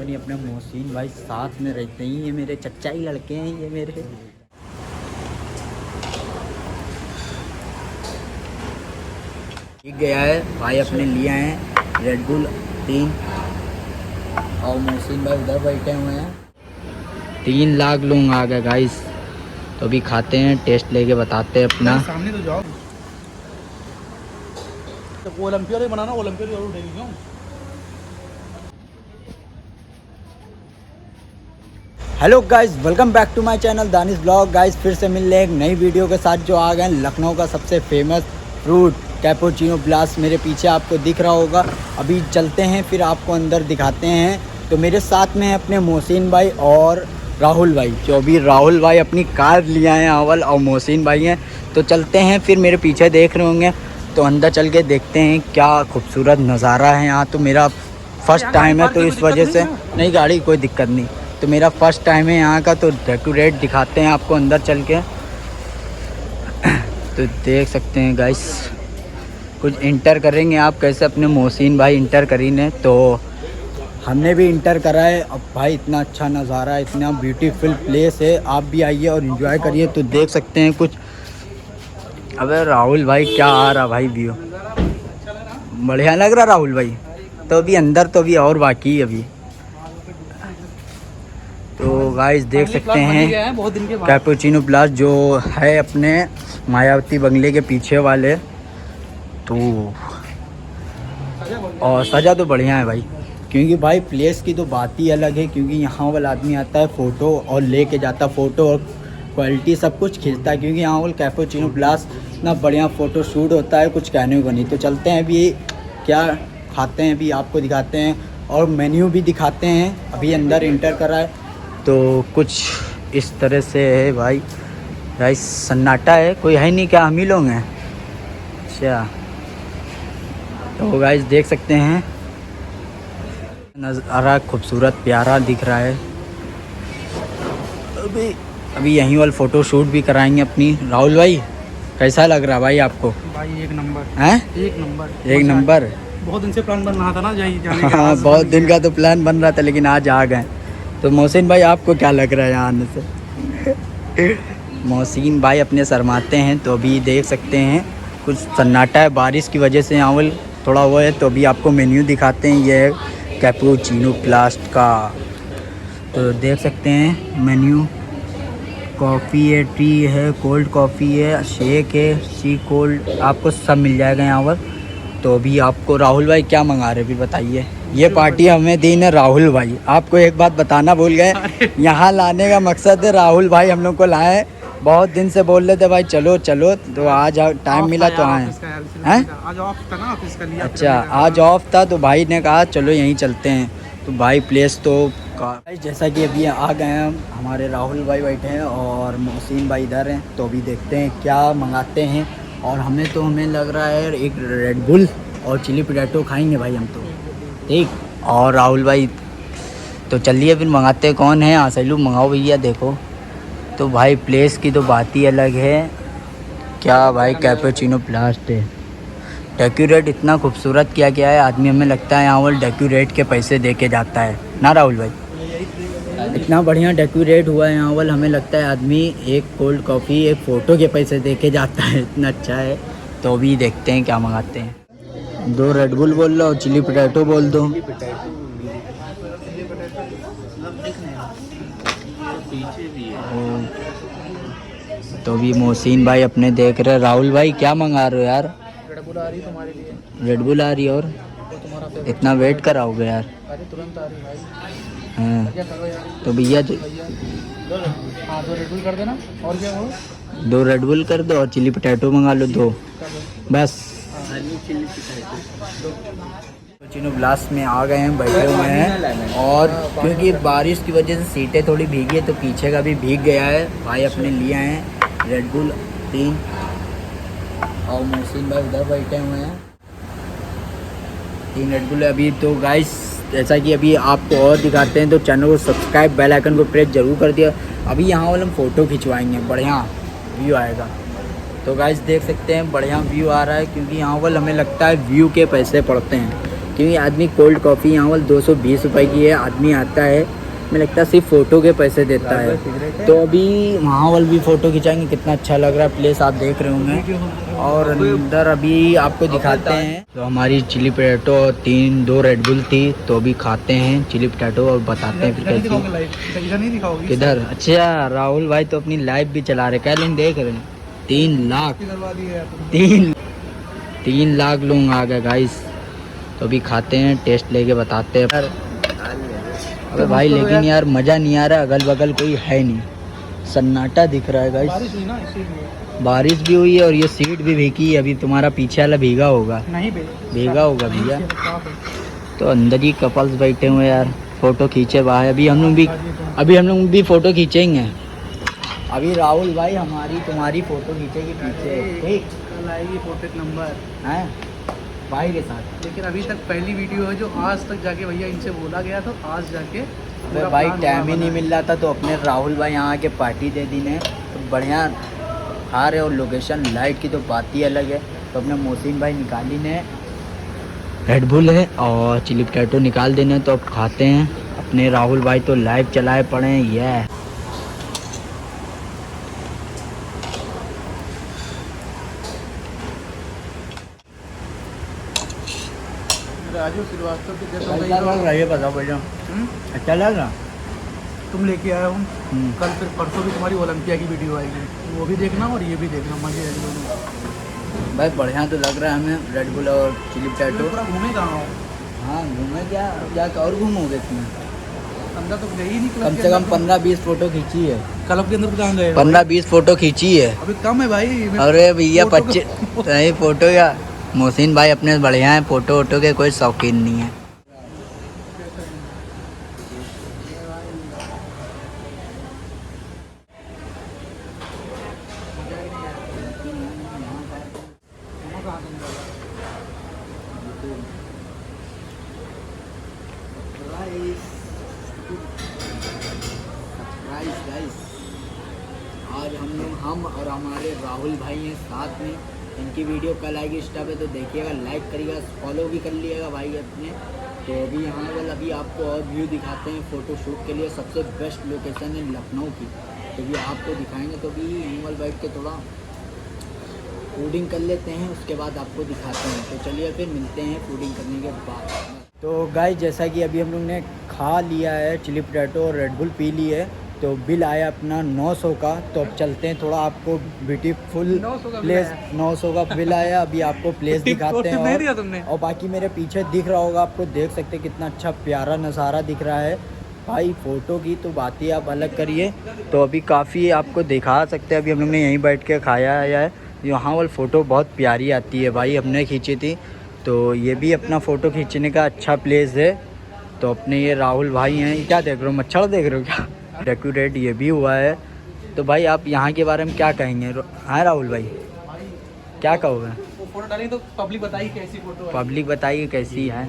नहीं अपने मोहसिन भाई साथ में रहते हैं, ये मेरे चचा ही लड़के हैं ये मेरे। ठीक गया है भाई, अपने लिए हैं रेड बुल 3 और मोहसिन भाई उधर बैठे हुए हैं। 3 लाख लोग आ गए गाइस, तो अभी खाते हैं, टेस्ट लेके बताते हैं अपना। सामने तो जाओ, तो ओलंपिया ही बनाना, ओलंपिया जरूर उठेगी क्यों। Hello guys, welcome back to my channel Danish blog. Guys फिर से मिल रहे एक नई वीडियो के साथ, जो आ गए लखनऊ का सबसे फेमस फ्रूट कैपुचिनो ब्लास्ट मेरे पीछे आपको दिख रहा होगा। अभी चलते हैं, फिर आपको अंदर दिखाते हैं। तो मेरे साथ में है अपने मोहसिन भाई और राहुल भाई, जो अभी राहुल भाई अपनी कार लिया है अव्वल, और मोहसिन भाई हैं। तो चलते हैं, फिर मेरे पीछे देख रहे होंगे, तो अंदर चल के देखते हैं क्या खूबसूरत नज़ारा है यहाँ। तो मेरा फर्स्ट टाइम है, तो इस वजह से नहीं, गाड़ी कोई दिक्कत नहीं, तो मेरा फर्स्ट टाइम है यहाँ का। तो डेकोरेट दिखाते हैं आपको अंदर चल के। तो देख सकते हैं गाइस, कुछ इंटर करेंगे आप कैसे, अपने मोहसिन भाई इंटर करी ने, तो हमने भी इंटर करा है। अब भाई इतना अच्छा नज़ारा है, इतना ब्यूटीफुल प्लेस है, आप भी आइए और एंजॉय करिए। तो देख सकते हैं कुछ। अबे राहुल भाई क्या आ रहा भाई व्यू, बढ़िया लग रहा राहुल भाई। तो अभी अंदर तो अभी और बाकी है अभी। तो गाइस देख सकते हैं कैपुचिनो ब्लास्ट जो है अपने मायावती बंगले के पीछे वाले। तो और सजा तो बढ़िया है भाई, क्योंकि भाई प्लेस की तो बात ही अलग है। क्योंकि यहाँ वाला आदमी आता है फ़ोटो और लेके जाता, फ़ोटो और क्वालिटी सब कुछ खिंचता है। क्योंकि यहाँ वाला कैपुचिनो ब्लास्ट इतना बढ़िया फ़ोटो शूट होता है, कुछ कहने को नहीं। तो चलते हैं अभी, क्या खाते हैं अभी आपको दिखाते हैं, और मेन्यू भी दिखाते हैं। अभी अंदर इंटर करा है, तो कुछ इस तरह से है भाई। गाइस सन्नाटा है, कोई है नहीं, क्या हम ही लोग हैं। अच्छा, तो गाइस देख सकते हैं नज़ारा खूबसूरत प्यारा दिख रहा है। अभी यहीं वाला फ़ोटो शूट भी कराएंगे अपनी। राहुल भाई कैसा लग रहा भाई आपको? भाई एक नंबर हैं, एक नंबर। बहुत दिन से प्लान बन रहा था ना जाने का। हाँ, बहुत दिन का तो प्लान बन रहा था, लेकिन आज आ गए। तो मोहसिन भाई आपको क्या लग रहा है यहाँ आने से? मोहसिन भाई अपने शर्माते हैं, तो अभी देख सकते हैं कुछ सन्नाटा है, बारिश की वजह से यहाँ वो थोड़ा वो है। तो अभी आपको मेन्यू दिखाते हैं, ये कैपुचिनो ब्लास्ट का। तो देख सकते हैं मेन्यू, कॉफ़ी है, टी है, कोल्ड कॉफ़ी है, शेक है, सी कोल्ड, आपको सब मिल जाएगा यहाँ पर। तो अभी आपको राहुल भाई क्या मंगा रहे, भी बताइए। ये पार्टी हमें दी है राहुल भाई। आपको एक बात बताना भूल गए, यहाँ लाने का मकसद है राहुल भाई हम लोग को लाए। बहुत दिन से बोल रहे थे भाई चलो चलो, तो आज टाइम मिला तो आए हैं। आज ऑफ था ना ऑफिस का, लिया। अच्छा, आज ऑफ था, तो भाई ने कहा चलो यहीं चलते हैं। तो भाई प्लेस तो जैसा कि अभी आ गए हैं, हमारे राहुल भाई बैठे हैं और मोहसिन भाई इधर हैं। तो अभी देखते हैं क्या मंगाते हैं। और हमें लग रहा है एक रेड बुल और चिली पोटैटो खाएंगे भाई हम तो, ठीक। और राहुल भाई तो चलिए फिर मंगाते हैं। कौन है आसलू, मंगाओ भैया। देखो तो भाई प्लेस की तो बात ही अलग है। क्या भाई कैपुचिनो ब्लास्ट है, डेकोरेट इतना खूबसूरत किया गया है। आदमी, हमें लगता है यहाँ वो डेकोरेट के पैसे दे के जाता है ना राहुल भाई। इतना बढ़िया डेकोरेट हुआ है यहाँ वाल, हमें लगता है आदमी एक कोल्ड कॉफ़ी एक फ़ोटो के पैसे दे के जाता है, इतना अच्छा है। तो अभी देखते हैं क्या मंगाते हैं। 2 रेड बुल बोल लो और चिली पोटैटो बोल दो। तो अभी मोहसिन भाई अपने देख रहे। राहुल भाई क्या मंगा रहे हो यार? रेड बुल आ रही तुम्हारे लिए। रेड बुल आ रही है, और इतना वेट कराओगे यार? अरे तुरंत आ रही भाई। हाँ, तो भैया हाँ 2 रेड बुल कर देना, और क्या हो? 2 रेड बुल कर दो और चिली पोटैटो मंगा लो 2 बस। कैपुचिनो ब्लास्ट में आ गए हैं, बैठे हुए हैं। और क्योंकि बारिश की वजह से सीटें थोड़ी भीगी है, तो पीछे का भी भीग गया है। भाई अपने लिए हैं रेड बुल 3 और मोहसिन भाई उधर बैठे हुए हैं। 3 रेड बुल है अभी। तो गाइस जैसा कि अभी आपको और दिखाते हैं, तो चैनल को सब्सक्राइब, बेल आइकन को प्रेस जरूर कर दिया। अभी यहाँ वाले हम फ़ोटो खिंचवाएंगे, बढ़िया व्यू आएगा। तो गाइस देख सकते हैं बढ़िया व्यू आ रहा है, क्योंकि यहाँ वाले हमें लगता है व्यू के पैसे पड़ते हैं। क्योंकि आदमी कोल्ड कॉफ़ी यहाँ वाल 220 रुपये की है, आदमी आता है, मुझे लगता है सिर्फ फ़ोटो के पैसे देता है। तो अभी वहाँ वाल भी फ़ोटो खिंचाएंगे, कितना अच्छा लग रहा है प्लेस, आप देख रहे होंगे। और अंदर अभी आपको दिखाते हैं। तो हमारी चिली पोटैटो और 2 रेड बुल थी, तो अभी खाते हैं चिली पोटैटो और बताते हैं फिर कैसी। किधर? अच्छा, राहुल भाई तो अपनी लाइव भी चला रहे, कैलेंडर देख रहे हैं। 3 लाख लोग आ गए गाइस। तो अभी खाते हैं, टेस्ट लेके बताते हैं। अबे भाई लेकिन यार मज़ा नहीं आ रहा, अगल बगल कोई है नहीं, सन्नाटा दिख रहा है गाइस। बारिश भी हुई है और ये सीट भी भीगी है, अभी तुम्हारा पीछे वाला भीगा होगा। नहीं भीगा होगा भैया। तो अंदर ही कपल्स बैठे हुए यार, फ़ोटो खींचे भाई। अभी हम लोग भी फ़ोटो खींचेंगे। अभी राहुल भाई हमारी तुम्हारी फ़ोटो खींचेगी पीछे, ठीक? कल आएगी पोर्ट्रेट नंबर है भाई के साथ। लेकिन अभी तक पहली वीडियो है जो आज तक जाके भैया इनसे बोला गया, तो आज जाके अबे भाई टाइम ही नहीं मिल रहा था, तो अपने राहुल भाई यहाँ आके पार्टी दे दी ने, तो बढ़िया खा रहे। और लोकेशन लाइट की तो बात ही अलग है। तो अपने मोहसिन भाई निकाली ने रेड बुल है और चिली पोटैटो निकाल देने, तो अब खाते हैं। अपने राहुल भाई तो लाइव चलाए पड़े हैं। ये राजू श्रीवास्तव की अच्छा लग रहा। तुम लेके आया हूँ। कल फिर परसों भी तुम्हारी ओलंपिया की वीडियो आएगी, वो भी देखना और ये भी देखना, मजे आएगी दोनों। भाई बढ़िया तो लग रहा है हमें रेड बुल और चिली पोटैटो। पूरा घूमे कहाँ हो? हाँ घूमे क्या, जाकर और घूमोगे इसमें? अंदर तो गई ही नहीं। कम से कम 15-20 फ़ोटो खींची है। क्लब के अंदर कहाँ गए? 15-20 फ़ोटो खींची है। अभी कम है भाई। अरे भैया 25 नहीं फ़ोटो या मोहसिन भाई अपने बढ़िया हैं, फ़ोटो वोटो के कोई शौकीन नहीं है। आज हम और हमारे राहुल भाई हैं साथ में। इनकी वीडियो कल आएगी इंस्टा पे, तो देखिएगा, लाइक करिएगा, फॉलो भी कर लिएगा भाई अपने। तो अभी यहाँ वाल अभी आपको और व्यू दिखाते हैं फ़ोटो शूट के लिए। सबसे बेस्ट लोकेशन है लखनऊ की, तो भी आपको दिखाएंगे। तो भी यहीं वाल बैठ के थोड़ा फूडिंग कर लेते हैं, उसके बाद आपको दिखाते हैं। तो चलिए फिर मिलते हैं फूडिंग करने के बाद। तो गाइस जैसा कि अभी हम लोग ने खा लिया है, चिली पोटैटो और रेड बुल पी ली है, तो बिल आया अपना 900 का। तो अब चलते हैं, थोड़ा आपको ब्यूटीफुल प्लेस 900 का बिल आया। अभी आपको प्लेस दिखाते हैं और बाकी मेरे पीछे दिख रहा होगा, आपको देख सकते हैं कितना अच्छा प्यारा नज़ारा दिख रहा है भाई। फ़ोटो की तो बात ही आप अलग करिए। तो अभी काफ़ी आपको दिखा सकते हैं, अभी हम लोग ने यहीं बैठ के खाया है। यहाँ वाली फ़ोटो बहुत प्यारी आती है भाई, हमने खींची थी। तो ये भी अपना फ़ोटो खींचने का अच्छा प्लेस है। तो अपने ये राहुल भाई हैं, क्या देख रहे हो, मच्छर देख रहे हो क्या? डेकोरेट ये भी हुआ है। तो भाई आप यहाँ के बारे में क्या कहेंगे? हाँ राहुल भाई क्या कहोगे? वो फोटो डालेंगे तो पब्लिक बताइए कैसी फोटो है। पब्लिक बताइए कैसी है।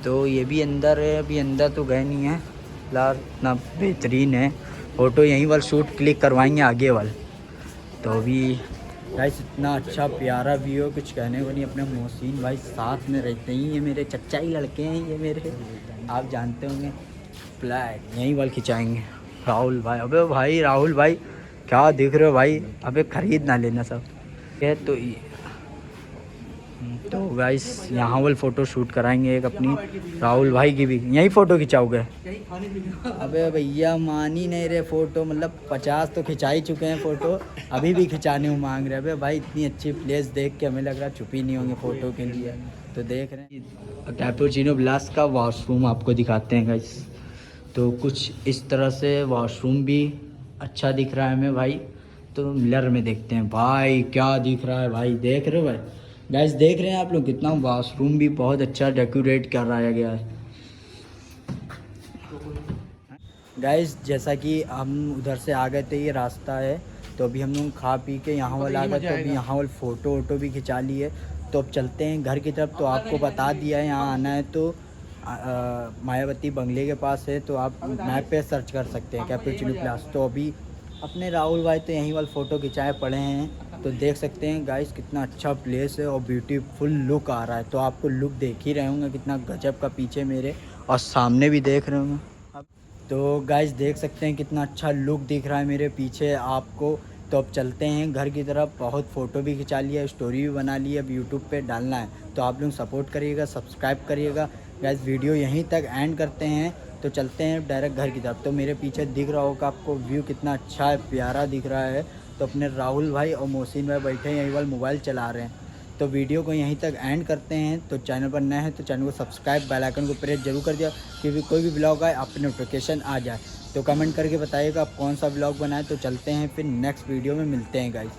तो ये भी अंदर है, अभी अंदर तो गए नहीं है फिलहाल। इतना बेहतरीन है फ़ोटो, यहीं वाल शूट क्लिक करवाएंगे आगे वाल। तो अभी गाइस इतना अच्छा प्यारा व्यू है, कुछ कहने को नहीं। अपने मोहसिन भाई साथ में रहते ही, ये मेरे चच्चा ही लड़के हैं, ये मेरे आप जानते होंगे। फ्लैग यहीं वाल खिंचाएंगे राहुल भाई। अबे भाई राहुल भाई क्या दिख रहे हो भाई, अबे खरीद ना लेना सब है। तो गाइस यहाँ वाल फ़ोटो शूट कराएंगे एक अपनी, राहुल भाई की भी। यहीं फ़ोटो खिंचाओगे? अबे भैया मान ही नहीं रहे फ़ोटो, मतलब 50 तो खिंचा ही चुके हैं फ़ोटो, अभी भी खिंचाने को मांग रहे। अबे भाई इतनी अच्छी प्लेस देख के हमें लग रहा चुप ही नहीं होंगे फ़ोटो के लिए। तो देख रहे हैं कैपुचिनो ब्लास्ट का वॉशरूम आपको दिखाते हैं गाइस। तो कुछ इस तरह से वॉशरूम भी अच्छा दिख रहा है हमें भाई। तो मिरर में देखते हैं भाई क्या दिख रहा है भाई, देख रहे हो भाई गाइस, देख रहे हैं आप लोग कितना वॉशरूम भी बहुत अच्छा डेकोरेट कराया गया है गाइस। जैसा कि हम उधर से आ गए थे, ये रास्ता है। तो अभी हम लोग खा पी के यहाँ वाला आ गए, तो अभी यहाँ वाले फ़ोटो वोटो भी खिंचा लिए। तो अब चलते हैं घर की तरफ। तो आपको बता दिया है यहाँ आना है तो मायावती बंगले के पास है, तो आप मैप पे सर्च कर सकते हैं कैपुचिनो ब्लास्ट। तो अभी अपने राहुल भाई तो यहीं वाले फ़ोटो खिंचाए पड़े हैं, तो देख सकते हैं गाइस कितना अच्छा प्लेस है और ब्यूटीफुल लुक आ रहा है। तो आपको लुक देख ही रहे होंगे कितना गजब का पीछे मेरे और सामने भी देख रहे होंगे अब। तो गाइस देख सकते हैं कितना अच्छा लुक दिख रहा है मेरे पीछे आपको। तो अब चलते हैं घर की तरफ। बहुत फ़ोटो भी खिंचा लिया, स्टोरी भी बना ली, अब यूट्यूब पे डालना है। तो आप लोग सपोर्ट करिएगा, सब्सक्राइब करिएगा। गाइस वीडियो यहीं तक एंड करते हैं, तो चलते हैं डायरेक्ट घर की तरफ। तो मेरे पीछे दिख रहा होगा आपको व्यू कितना अच्छा है, प्यारा दिख रहा है। तो अपने राहुल भाई और मोहसिन भाई बैठे हैं यहीं वाले मोबाइल चला रहे हैं। तो वीडियो को यहीं तक एंड करते हैं। तो चैनल पर नए हैं तो चैनल को सब्सक्राइब, बेल आइकन को प्रेस जरूर कर दिया, क्योंकि कोई भी ब्लॉग आए आप पे नोटिफिकेशन आ जाए। तो कमेंट करके बताइएगा आप कौन सा ब्लॉग बनाए। तो चलते हैं फिर नेक्स्ट वीडियो में मिलते हैं गाइस।